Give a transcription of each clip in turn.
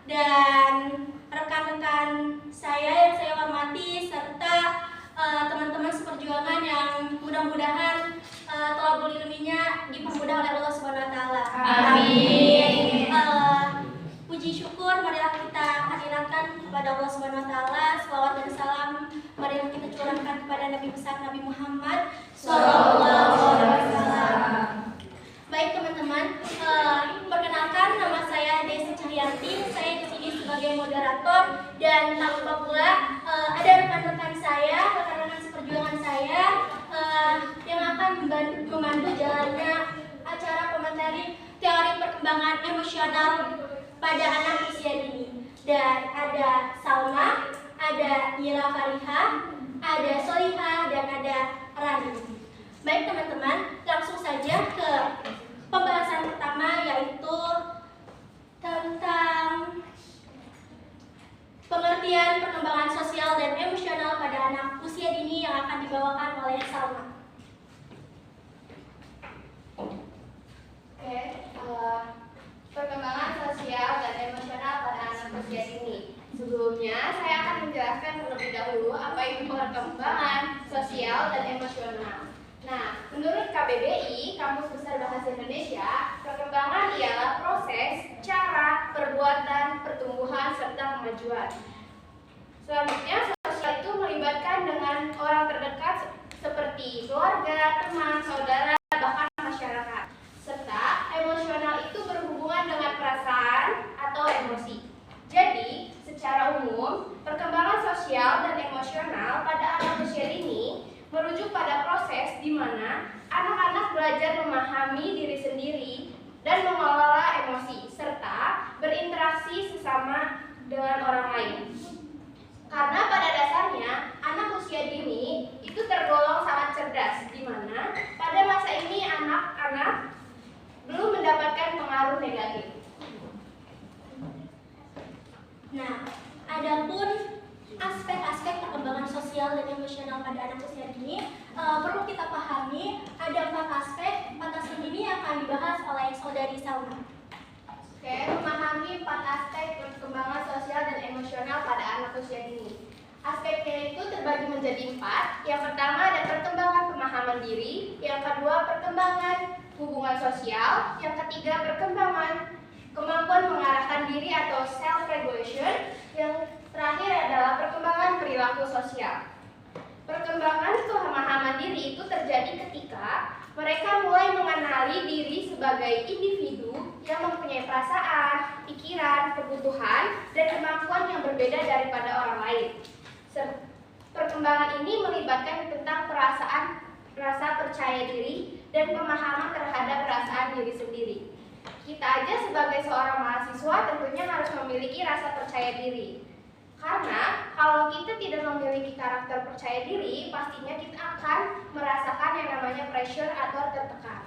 dan rekan-rekan saya yang saya hormati serta teman-teman seperjuangan yang mudah-mudahan thalabul ilminya dipermudah oleh Allah Subhanahu wa taala. Amin. Puji syukur marilah kita hadirkan kepada Allah Subhanahu wa taala. Selawat dan salam marilah kita curahkan kepada Nabi besar Nabi Muhammad sallallahu alaihi wasallam. Baik teman-teman, perkenalkan nama saya Desi Cahyanti. Saya di sini sebagai moderator dan tak lupa pula ada rekan-rekan saya, rekan-rekan seperjuangan saya yang akan membantu jalannya acara komentari teori perkembangan emosional pada anak usia dini. Dan ada Salma, ada Ira Fariha, ada Solihah, dan ada Rani. Baik teman-teman, langsung saja ke pembahasan pertama, yaitu tentang pengertian perkembangan sosial dan emosional pada anak usia dini yang akan dibawakan oleh Salma. Perkembangan sosial dan emosional pada anak usia dini. Sebelumnya, saya akan menjelaskan terlebih dahulu apa itu perkembangan sosial dan emosional. Nah, menurut KBBI, Kamus Besar Bahasa Indonesia, perkembangan ialah proses, cara, perbuatan, pertumbuhan, serta kemajuan. Selanjutnya, sosial itu melibatkan dengan orang terdekat seperti keluarga, teman, saudara, bahkan masyarakat. Serta emosional itu berhubungan dengan perasaan atau emosi. Jadi, secara umum, perkembangan sosial dan emosional pada anak usia dini merujuk pada proses di mana anak-anak belajar memahami diri sendiri dan mengelola emosi, serta berinteraksi sesama dengan orang lain. Karena pada dasarnya, anak usia dini itu tergolong sangat cerdas, di mana pada masa ini anak-anak belum mendapatkan pengaruh negatif. Nah, adapun aspek-aspek perkembangan sosial dan emosional pada anak usia dini perlu kita pahami. Ada 4 aspek. 4 aspek ini akan dibahas oleh saudari Salma. Memahami 4 aspek perkembangan sosial dan emosional pada anak usia dini. Aspeknya itu terbagi menjadi 4. Yang pertama ada perkembangan pemahaman diri, yang kedua perkembangan hubungan sosial, yang ketiga perkembangan kemampuan mengarahkan diri atau self-regulation, yang terakhir adalah perkembangan perilaku sosial. Perkembangan pemahaman diri itu terjadi ketika mereka mulai mengenali diri sebagai individu yang mempunyai perasaan, pikiran, kebutuhan, dan kemampuan yang berbeda daripada orang lain. Perkembangan ini melibatkan tentang rasa percaya diri dan pemahaman terhadap perasaan diri sendiri. Kita aja sebagai seorang mahasiswa tentunya harus memiliki rasa percaya diri. Karena kalau kita tidak memiliki karakter percaya diri, pastinya kita akan merasakan yang namanya pressure atau tertekan.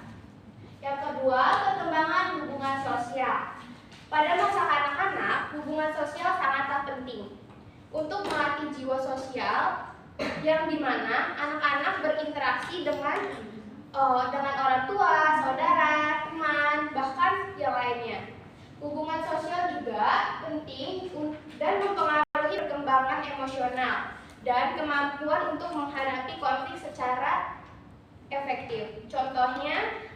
Yang kedua, perkembangan hubungan sosial. Pada masa kanak-kanak, hubungan sosial sangatlah penting untuk melatih jiwa sosial yang dimana anak-anak berinteraksi dengan orang tua, saudara, teman, bahkan yang lainnya. Hubungan sosial juga penting dan mempengaruhi perkembangan emosional dan kemampuan untuk menghadapi konflik secara efektif. Contohnya,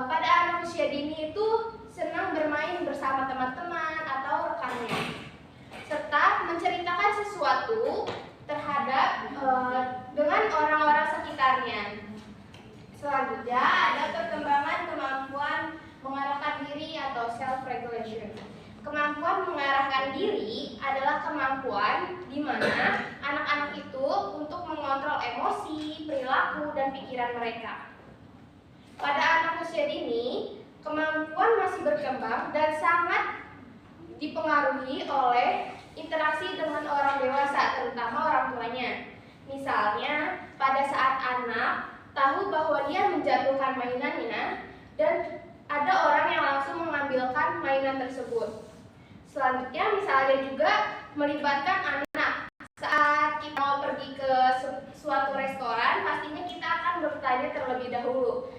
pada anak usia dini itu senang bermain bersama teman-teman atau rekannya, serta menceritakan sesuatu terhadap dengan orang-orang sekitarnya. Selanjutnya ada perkembangan kemampuan mengarahkan diri atau self-regulation. Kemampuan mengarahkan diri adalah kemampuan di mana anak-anak itu untuk mengontrol emosi, perilaku, dan pikiran mereka. Pada anak usia dini, kemampuan masih berkembang dan sangat dipengaruhi oleh interaksi dengan orang dewasa, terutama orang tuanya. Misalnya, pada saat anak tahu bahwa dia menjatuhkan mainannya dan ada orang yang langsung mengambilkan mainan tersebut. Selanjutnya, misalnya juga melibatkan anak. Saat kita mau pergi ke suatu restoran, pastinya kita akan bertanya terlebih dahulu.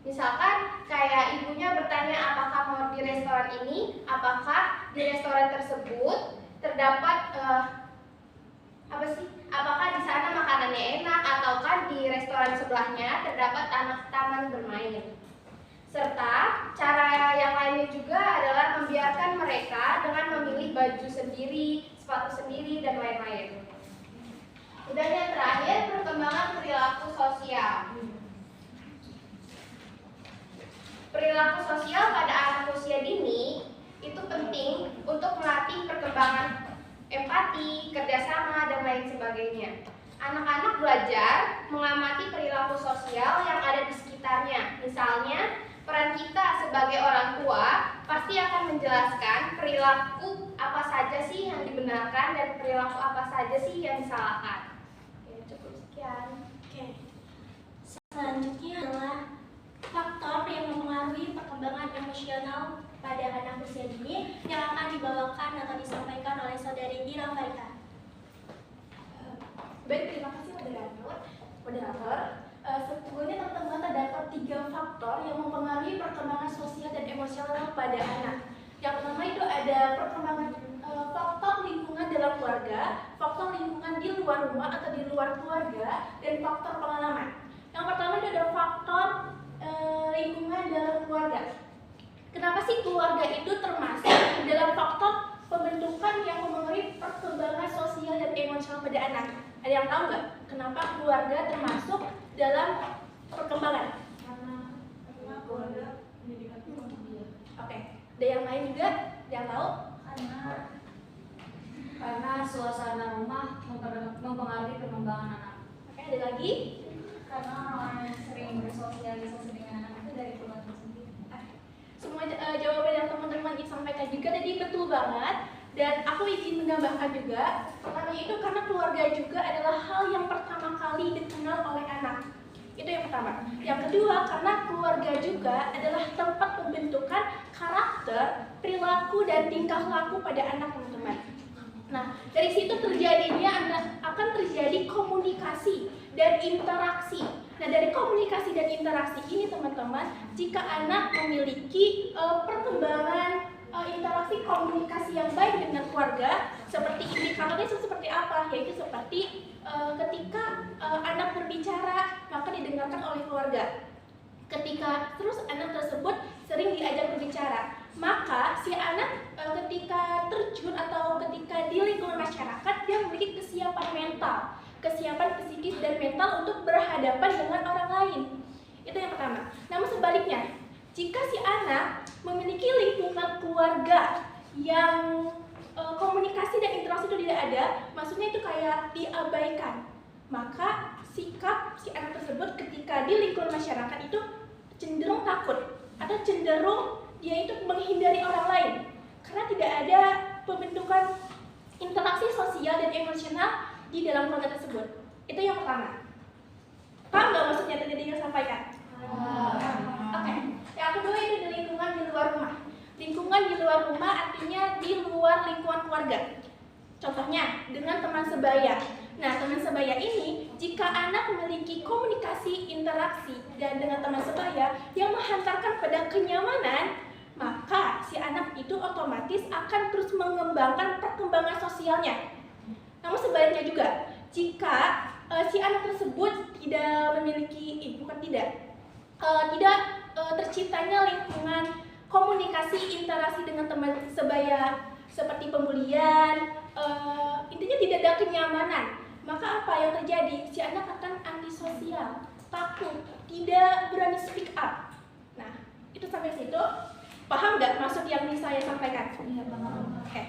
Misalkan kayak ibunya bertanya apakah mau di restoran ini, apakah di restoran tersebut terdapat apakah di sana makanannya enak ataukah di restoran sebelahnya terdapat taman bermain. Serta cara yang lainnya juga adalah membiarkan mereka dengan memilih baju sendiri, sepatu sendiri, dan lain-lain. Dan yang terakhir, perkembangan perilaku sosial. Perilaku sosial pada anak usia dini itu penting untuk melatih perkembangan empati, kerjasama, dan lain sebagainya. Anak-anak belajar mengamati perilaku sosial yang ada di sekitarnya. Misalnya, peran kita sebagai orang tua pasti akan menjelaskan perilaku apa saja sih yang dibenarkan dan perilaku apa saja sih yang disalahkan. Ya, cukup sekian. Oke. Selanjutnya adalah faktor yang mempengaruhi perkembangan emosional pada anak usia dini yang akan dibawakan atau disampaikan oleh saudari Dira Faika. Baik, terima kasih moderator. Sesungguhnya teman-teman terdapat 3 faktor yang mempengaruhi perkembangan sosial dan emosional pada anak. Yang pertama itu ada perkembangan faktor lingkungan dalam keluarga, faktor lingkungan di luar rumah atau di luar keluarga, dan faktor pengalaman. Yang pertama itu ada faktor lingkungan dalam keluarga. Kenapa sih keluarga itu termasuk dalam faktor pembentukan yang mempengaruhi perkembangan sosial dan emosional pada anak? Ada yang tahu nggak kenapa keluarga termasuk dalam perkembangan? Karena keluarga pendidikan dia. Oke, ada yang lain juga yang tahu? Karena suasana rumah mempengaruhi perkembangan anak. Oke, ada lagi? Karena orang yang sering bersosialisasi dengan anak itu dari keluarga sendiri. Semua jawaban yang teman-teman sampaikan juga tadi betul banget. Dan aku ingin menambahkan juga, pertama itu karena keluarga juga adalah hal yang pertama kali dikenal oleh anak. Itu yang pertama. Yang kedua, karena keluarga juga adalah tempat pembentukan karakter, perilaku, dan tingkah laku pada anak, teman-teman. Nah, dari situ akan terjadi komunikasi dan interaksi. Nah, dari komunikasi dan interaksi ini, teman-teman, jika anak memiliki perkembangan interaksi komunikasi yang baik dengan keluarga, seperti indikatornya seperti apa? Yaitu seperti ketika anak berbicara, maka didengarkan oleh keluarga. Ketika terus anak tersebut sering diajak berbicara, maka si anak ketika terjun atau ketika di lingkungan masyarakat, dia memiliki kesiapan mental, kesiapan psikis dan mental untuk berhadapan dengan orang lain. Itu yang pertama. Namun sebaliknya, jika si anak memiliki lingkungan keluarga yang komunikasi dan interaksi itu tidak ada, maksudnya itu kayak diabaikan, maka sikap si anak tersebut ketika di lingkungan masyarakat itu cenderung takut atau cenderung dia itu menghindari orang lain karena tidak ada pembentukan interaksi sosial dan emosional di dalam keluarga tersebut. Itu yang pertama. Paham nggak maksudnya tadi yang sampaikan? Oke. Yang kedua itu di lingkungan di luar rumah. Lingkungan di luar rumah artinya di luar lingkungan keluarga. Contohnya dengan teman sebaya. Nah, teman sebaya ini jika anak memiliki komunikasi, interaksi dan dengan teman sebaya yang menghantarkan pada kenyamanan, maka si anak itu otomatis akan terus mengembangkan perkembangan sosialnya. Namun sebaliknya juga, jika si anak tersebut tidak memiliki, tidak terciptanya lingkungan komunikasi, interaksi dengan teman sebaya seperti pembulian, intinya tidak ada kenyamanan, maka apa yang terjadi? Si anak akan antisosial, takut, tidak berani speak up. Nah, itu sampai situ. Paham nggak maksud yang saya sampaikan? Iya, paham. Oke.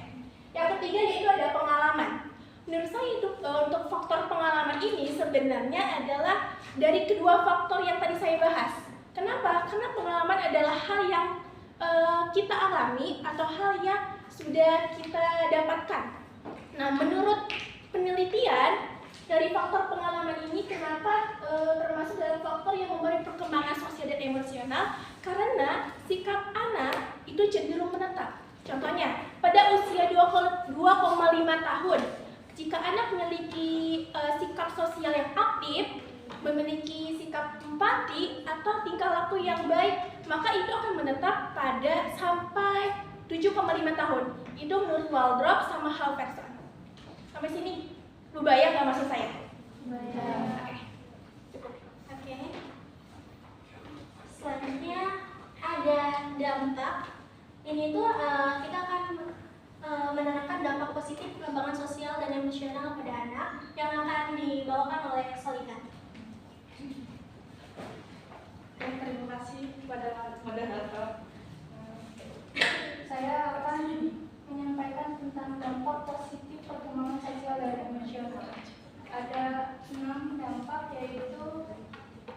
Yang ketiga yaitu ada pengalaman. Menurut saya itu untuk faktor pengalaman ini sebenarnya adalah dari kedua faktor yang tadi saya bahas. Kenapa? Karena pengalaman adalah hal yang kita alami atau hal yang sudah kita dapatkan. Nah, menurut penelitian dari faktor pengalaman ini kenapa termasuk dalam faktor yang memberi perkembangan sosial dan emosional? Karena sikap anak itu cenderung menetap. Contohnya, pada usia 2,5 tahun, jika anak memiliki sikap sosial yang aktif, memiliki sikap empati atau tingkah laku yang baik, maka itu akan menetap pada sampai 7,5 tahun. Itu menurut Waldrop sama Halverson. Sampai sini, lu bayang nggak maksud saya? Oke, cukup. Oke. Selanjutnya ada dampak. Ini tuh kita akan menerapkan dampak positif pengembangan sosial dan emosional pada anak yang akan dibawakan oleh Solika. Terima kasih kepada moderator. Saya akan menyampaikan tentang dampak positif perkembangan sosial dan emosional. Ada 6 dampak, yaitu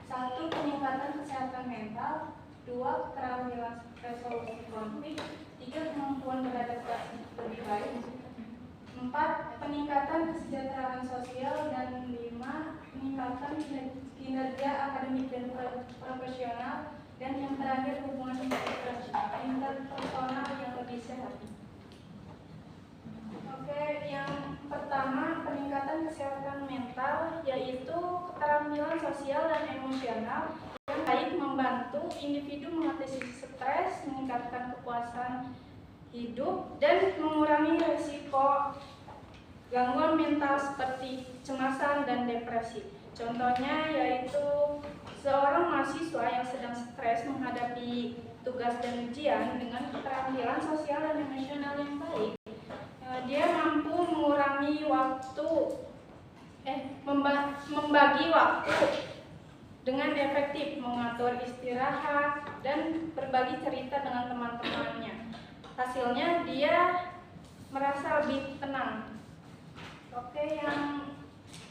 1. Peningkatan kesehatan mental, 2. Keterampilan resolusi konflik, 3. Kemampuan beradaptasi lebih baik, 4. Peningkatan kesejahteraan sosial, dan 5. Peningkatan kinerja akademik dan profesional, dan yang terakhir hubungan interpersonal yang lebih sehat. Oke, yang pertama peningkatan kesehatan mental, yaitu keterampilan sosial dan emosional yang baik membantu individu mengatasi stres, meningkatkan kepuasan hidup, dan mengurangi risiko gangguan mental seperti kecemasan dan depresi. Contohnya yaitu seorang mahasiswa yang sedang stres menghadapi tugas dan ujian dengan keterampilan sosial dan emosional yang baik, dia mampu mengurangi waktu, membagi waktu dengan efektif, mengatur istirahat, dan berbagi cerita dengan teman-temannya. Hasilnya dia merasa lebih tenang. Oke, yang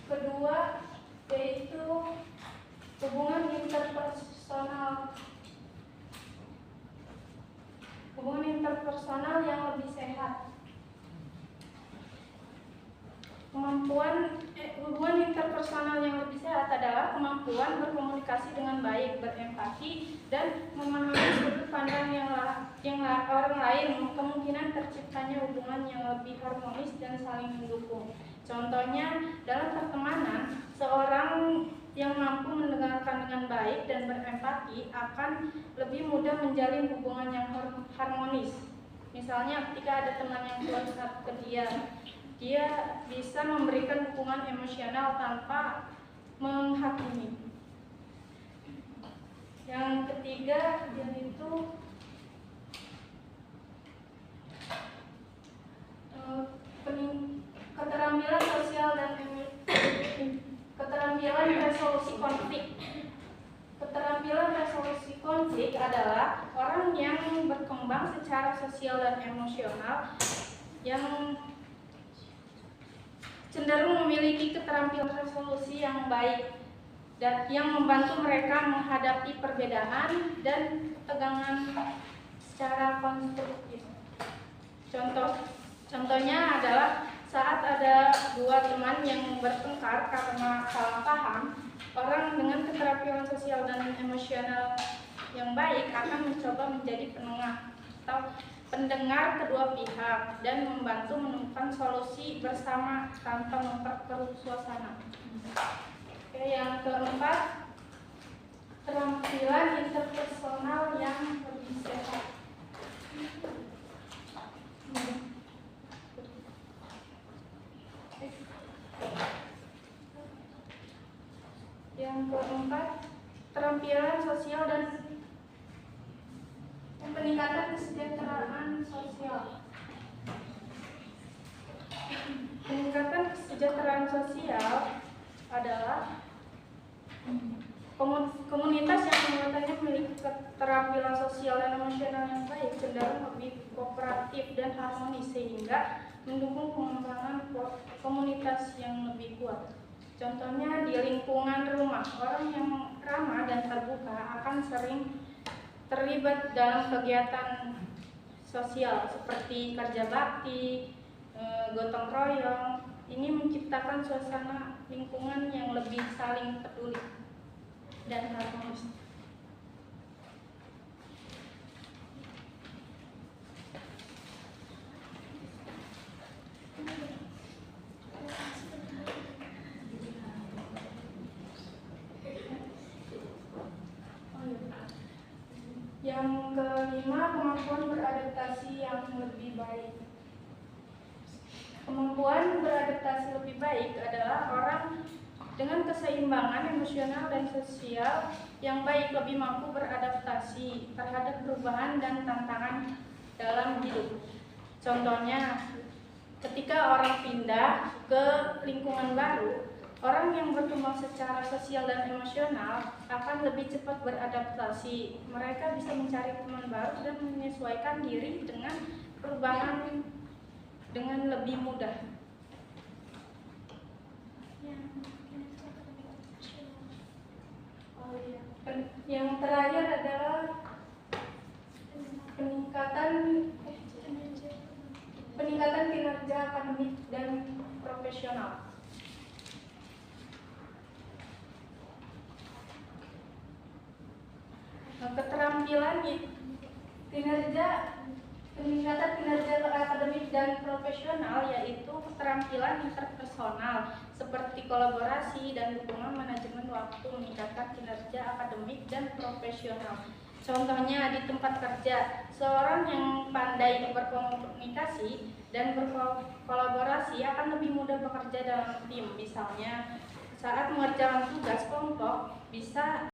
kedua yaitu hubungan interpersonal. Hubungan interpersonal yang lebih sehat. Hubungan interpersonal yang lebih sehat adalah kemampuan berkomunikasi dengan baik, berempati, dan memahami sudut pandang orang lain, kemungkinan terciptanya hubungan yang lebih harmonis dan saling mendukung. Contohnya, dalam pertemanan, seorang yang mampu mendengarkan dengan baik dan berempati akan lebih mudah menjalin hubungan yang harmonis. Misalnya, ketika ada teman yang curhat ke dia bisa memberikan dukungan emosional tanpa menghakimi. Yang ketiga yaitu keterampilan sosial dan keterampilan resolusi konflik. Keterampilan resolusi konflik adalah orang yang berkembang secara sosial dan emosional yang cenderung memiliki keterampilan resolusi yang baik dan yang membantu mereka menghadapi perbedaan dan ketegangan secara konstruktif. Contohnya adalah saat ada dua teman yang bertengkar karena salah paham, orang dengan keterampilan sosial dan emosional yang baik akan mencoba menjadi penengah atau pendengar kedua pihak dan membantu menemukan solusi bersama tanpa memperkeruh suasana. Oke, yang keempat, keterampilan interpersonal yang lebih sehat. Yang keempat, keterampilan sosial dan peningkatan kesejahteraan sosial. Peningkatan kesejahteraan sosial adalah komunitas yang anggotanya memiliki keterampilan sosial dan emosional yang baik, cenderung lebih kooperatif dan harmonis sehingga mendukung pengembangan komunitas yang lebih kuat. Contohnya di lingkungan rumah, orang yang ramah dan terbuka akan sering terlibat dalam kegiatan sosial seperti kerja bakti, gotong royong. Ini menciptakan suasana lingkungan yang lebih saling peduli dan harmonis. Yang kelima, kemampuan beradaptasi yang lebih baik. Kemampuan beradaptasi lebih baik adalah orang dengan keseimbangan emosional dan sosial yang baik, lebih mampu beradaptasi terhadap perubahan dan tantangan dalam hidup. Contohnya, ketika orang pindah ke lingkungan baru, orang yang berkembang secara sosial dan emosional akan lebih cepat beradaptasi. Mereka bisa mencari teman baru dan menyesuaikan diri dengan perubahan dengan lebih mudah. Yang terakhir adalah peningkatan kinerja akademik dan profesional. Peningkatan kinerja akademik dan profesional yaitu keterampilan interpersonal seperti kolaborasi dan dukungan manajemen waktu, meningkatkan kinerja akademik dan profesional. Contohnya di tempat kerja, seorang yang pandai berkomunikasi dan berkolaborasi akan lebih mudah bekerja dalam tim. Misalnya, saat mengerjakan tugas kelompok bisa